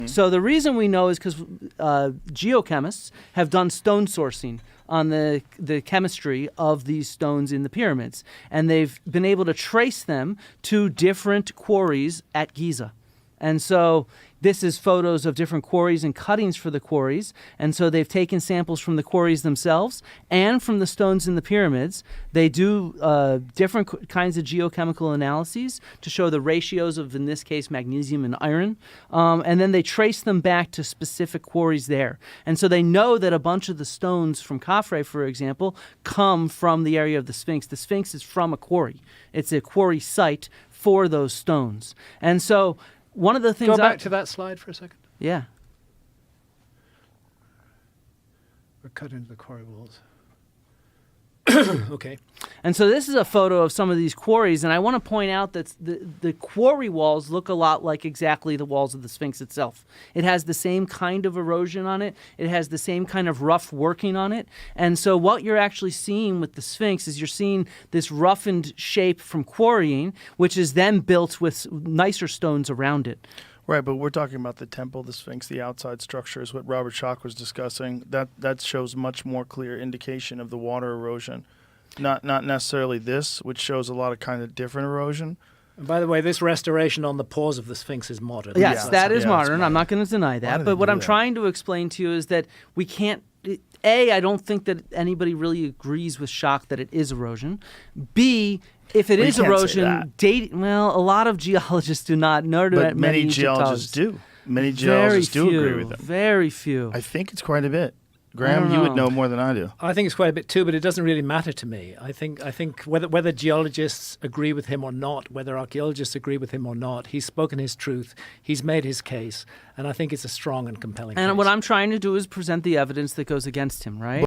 So the reason we know is because geochemists have done stone sourcing on the chemistry of these stones in the pyramids. And they've been able to trace them to different quarries at Giza. And so this is photos of different quarries and cuttings for the quarries. And so they've taken samples from the quarries themselves and from the stones in the pyramids. They do different kinds of geochemical analyses to show the ratios of, in this case, magnesium and iron. And then they trace them back to specific quarries there. And so they know that a bunch of the stones from Khafre, for example, come from the area of the Sphinx. The Sphinx is from a quarry. It's a quarry site for those stones. And so one of the things... Go back to that slide for a second. Yeah. We're cut into the quarry walls. Okay. And so this is a photo of some of these quarries, and I want to point out that the quarry walls look a lot like exactly the walls of the Sphinx itself. It has the same kind of erosion on it. It has the same kind of rough working on it. And so what you're actually seeing with the Sphinx is you're seeing this roughened shape from quarrying, which is then built with nicer stones around it. Right, but we're talking about the temple, the Sphinx, the outside structures, what Robert Schoch was discussing. That shows much more clear indication of the water erosion. Not necessarily this, which shows a lot of kind of different erosion. And by the way, this restoration on the paws of the Sphinx is modern. Yes, that is modern. modern. I'm not going to deny that. But what I'm trying to explain to you is that we can't... A, I don't think that anybody really agrees with Schoch that it is erosion. B, if it is erosion, well, a lot of geologists do not. Nor do but many geologists do. Many geologists do agree with them. Very few. I think it's quite a bit. Graham, you would know more than I do. I think it's quite a bit too, but it doesn't really matter to me. I think whether geologists agree with him or not, whether archaeologists agree with him or not, he's spoken his truth. He's made his case, and I think it's a strong and compelling case. And what I'm trying to do is present the evidence that goes against him, right?